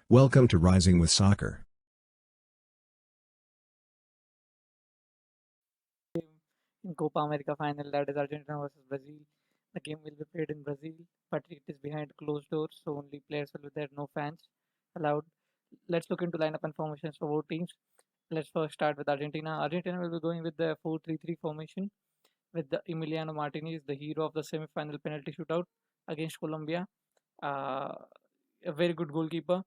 Welcome to Rising with Soccer. In Copa America final, that is Argentina versus Brazil. The game will be played in Brazil, but it is behind closed doors, so only players will be there, no fans allowed. Let's look into lineup and formations for both teams. Let's first start with Argentina. Argentina will be going with the 4-3-3 formation with the Emiliano Martinez, the hero of the semi-final penalty shootout against Colombia. Uh, a very good goalkeeper.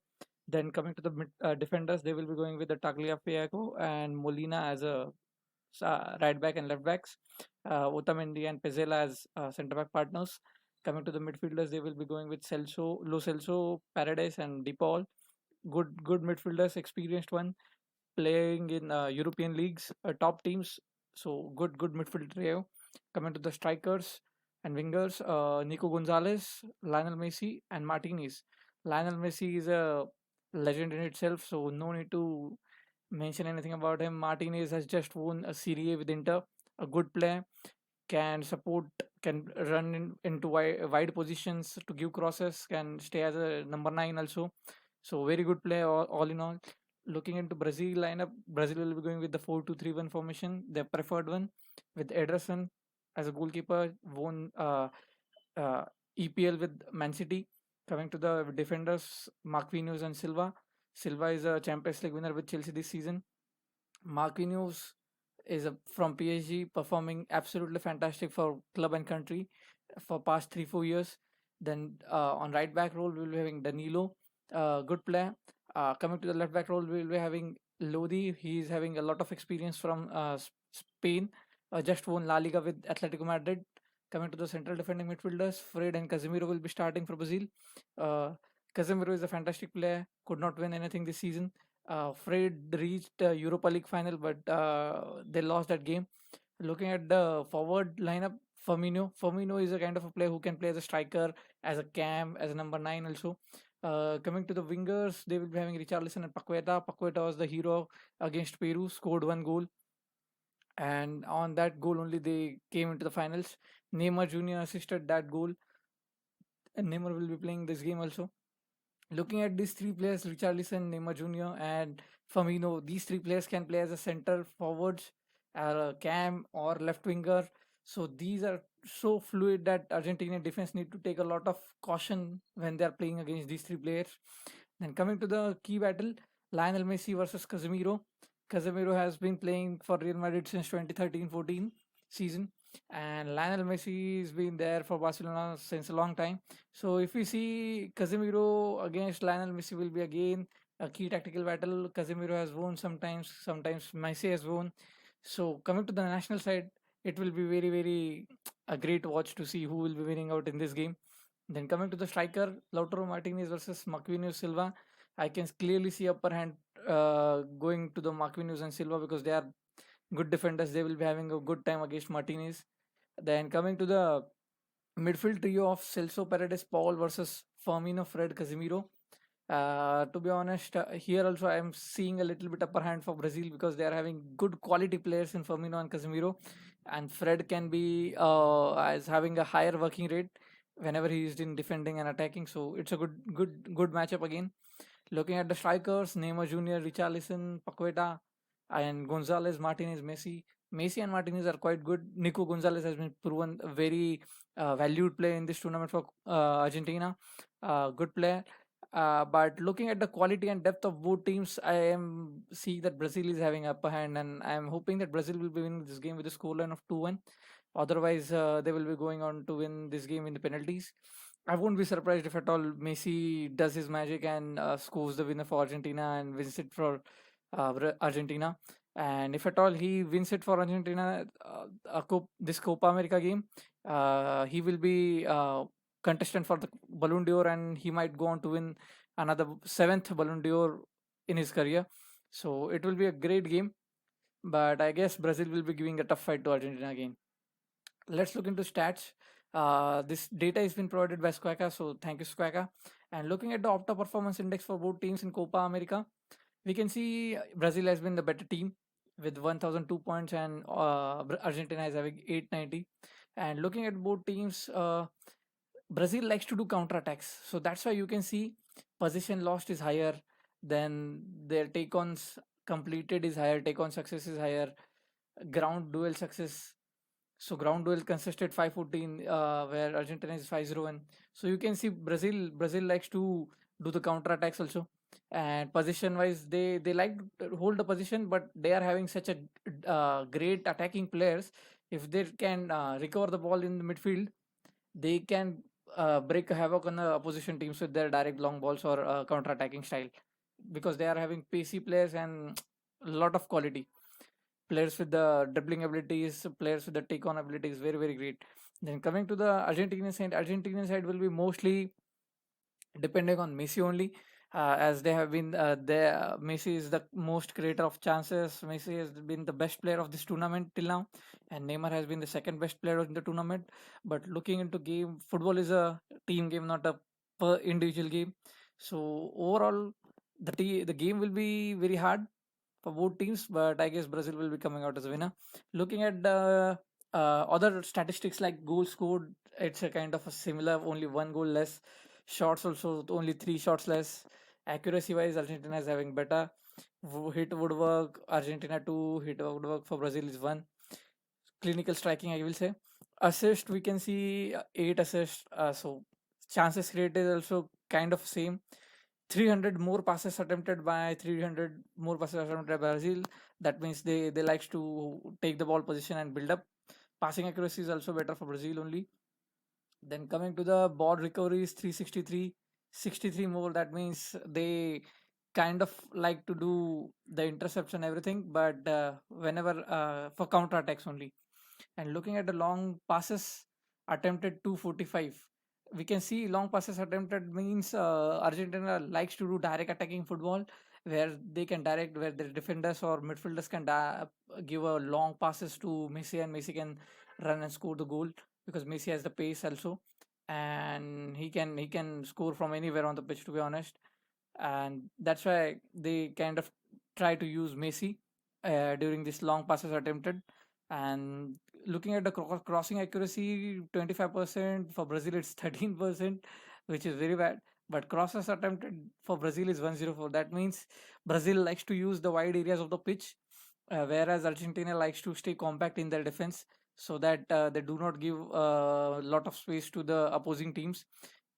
Then coming to the defenders, they will be going with the Tagliafico and Molina as a right back and left backs. Otamendi and Pezzella as centre back partners. Coming to the midfielders, they will be going with Lo Celso, Paredes, and DePaul. Good midfielders, experienced one, playing in European leagues, top teams. So good midfield trio. Coming to the strikers and wingers, Nico Gonzalez, Lionel Messi, and Martinez. Lionel Messi is a legend in itself, so no need to mention anything about him. Martinez has just won a Serie A with Inter, a good player, can support, can run into wide positions to give crosses, can stay as a number 9 also. So very good player all in all. Looking into Brazil lineup, Brazil will be going with the 4-2-3-1 formation, their preferred one, with Ederson as a goalkeeper, won EPL with Man City. Coming to the defenders, Marquinhos and Silva. Silva is a Champions League winner with Chelsea this season. Marquinhos is from PSG, performing absolutely fantastic for club and country for past 3-4 years. Then on right back role, we'll be having Danilo, good player. Coming to the left back role, we'll be having Lodi. He's having a lot of experience from Spain. Just won La Liga with Atletico Madrid. Coming to the central defending midfielders, Fred and Casemiro will be starting for Brazil. Uh, Casemiro is a fantastic player. Could not win anything this season. Fred reached Europa League final, but they lost that game. Looking at the forward lineup, Firmino is a kind of a player who can play as a striker, as a cam, as a number 9 also. Coming to the wingers, they will be having Richarlison and Paqueta. Paqueta was the hero against Peru, scored 1 goal, and on that goal only they came into the finals. Neymar Jr. assisted that goal, and Neymar will be playing this game also. Looking at these three players, Richarlison, Neymar Jr., and Firmino, these three players can play as a center forwards, cam, or left winger. So these are so fluid that Argentinian defense need to take a lot of caution when they are playing against these three players. Then coming to the key battle, Lionel Messi versus Casemiro. Casemiro has been playing for Real Madrid since 2013-14 season, and Lionel Messi has been there for Barcelona since a long time. So if we see Casemiro against Lionel Messi will be again a key tactical battle. Casemiro has won sometimes, sometimes Messi has won. So coming to the national side, it will be very a great watch to see who will be winning out in this game. Then coming to the striker, Lautaro Martinez versus Marquinhos Silva, I can clearly see upper hand going to the Marquinhos and Silva because they are good defenders. They will be having a good time against Martinez. Then coming to the midfield trio of Celso, Paredes, Paul versus Firmino, Fred, Casemiro. To be honest, here also I am seeing a little bit upper hand for Brazil because they are having good quality players in Firmino and Casemiro, and Fred can be as having a higher working rate whenever he is in defending and attacking. So it's a good matchup again. Looking at the strikers, Neymar Jr., Richarlison, Paqueta, and Gonzalez, Martinez, Messi. Messi and Martinez are quite good. Nico Gonzalez has been proven a very valued player in this tournament for Argentina. Good player. But looking at the quality and depth of both teams, I am seeing that Brazil is having upper hand, and I am hoping that Brazil will be winning this game with a scoreline of 2-1. Otherwise, they will be going on to win this game in the penalties. I won't be surprised if at all Messi does his magic and scores the winner for Argentina and wins it for Argentina. And if at all he wins it for Argentina, this Copa America game, he will be contestant for the Ballon d'Or, and he might go on to win another seventh Ballon d'Or in his career. So it will be a great game, but I guess Brazil will be giving a tough fight to Argentina again. Let's look into stats. This data has been provided by Squawka, so thank you, Squawka. And looking at the Opta Performance Index for both teams in Copa America, we can see Brazil has been the better team with 1002 points, and Argentina is having 890. And looking at both teams, Brazil likes to do counter attacks, so that's why you can see Position lost is higher, then their take ons completed is higher, take on success is higher, ground duel success. So ground duel consisted 514, where Argentina is 501. So you can see Brazil likes to do the counter attacks also. And position wise, they like to hold the position, but they are having such a great attacking players. If they can recover the ball in the midfield, they can break havoc on the opposition teams with their direct long balls or counter attacking style, because they are having pacey players and a lot of quality players with the dribbling abilities, players with the take on abilities, very, very great. Then coming to the Argentinian side will be mostly depending on Messi only, as they have been there. Messi is the most creator of chances. Messi has been the best player of this tournament till now, and Neymar has been the second best player in the tournament. But looking into game, football is a team game, not a per individual game. So overall, the game will be very hard for both teams, but I guess Brazil will be coming out as a winner. Looking at the other statistics like goals scored, it's a kind of a similar, only one goal less. Shots also only three shots less. Accuracy wise, Argentina is having better. Hit woodwork, Argentina 2, hit woodwork for Brazil is 1. Clinical striking, I will say. Assist, we can see 8 assists. So chances created also kind of same. 300 more passes attempted by 300 more passes attempted by Brazil. That means they likes to take the ball position and build up. Passing accuracy is also better for Brazil only. Then coming to the ball recovery is 363, 63 more. That means they kind of like to do the interception everything, but whenever for counter attacks only. And looking at the long passes attempted 245, we can see long passes attempted means Argentina likes to do direct attacking football, where they can direct, where the defenders or midfielders can give a long passes to Messi, and Messi can run and score the goal, because Messi has the pace also, and he can score from anywhere on the pitch, to be honest. And that's why they kind of try to use Messi during this long passes attempted. And looking at the crossing accuracy, 25% for Brazil, it's 13%, which is very bad. But crosses attempted for Brazil is 104. That means Brazil likes to use the wide areas of the pitch, whereas Argentina likes to stay compact in their defense, so that they do not give a lot of space to the opposing teams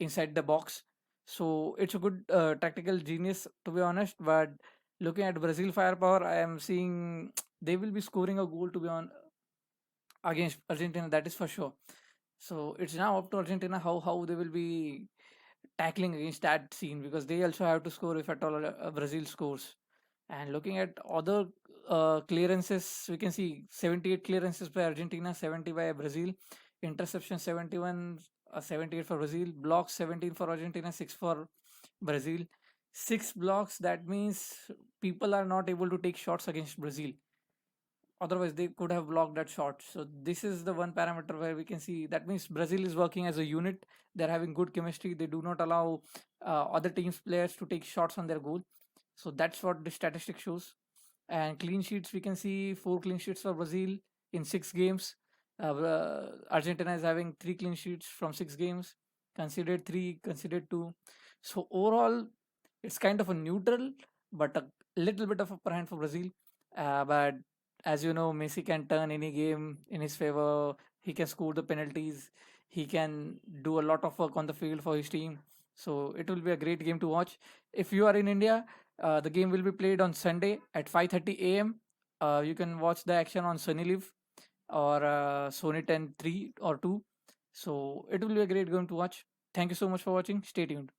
inside the box. So it's a good tactical genius, to be honest. But looking at Brazil firepower, I am seeing they will be scoring a goal to be on against Argentina. That is for sure. So it's now up to Argentina how they will be tackling against that scene, because they also have to score if at all Brazil scores. And looking at other clearances, we can see 78 clearances by Argentina, 70 by Brazil. Interception 71, 78 for Brazil. Blocks 17 for Argentina, 6 for Brazil. 6 blocks, that means people are not able to take shots against Brazil. Otherwise, they could have blocked that shot. So this is the one parameter where we can see that means Brazil is working as a unit. They're having good chemistry. They do not allow other teams' players to take shots on their goal. So that's what the statistic shows. And clean sheets, we can see 4 clean sheets for Brazil in 6 games. Argentina is having 3 clean sheets from 6 games. Considered 3, considered 2. So overall, it's kind of a neutral, but a little bit of upper hand for Brazil. But as you know, Messi can turn any game in his favor. He can score the penalties. He can do a lot of work on the field for his team. So it will be a great game to watch. If you are in India, the game will be played on Sunday at 5:30 a.m. You can watch the action on Sunny Live or Sony 10 3 or 2. So it will be a great game to watch. Thank you so much for watching. Stay tuned.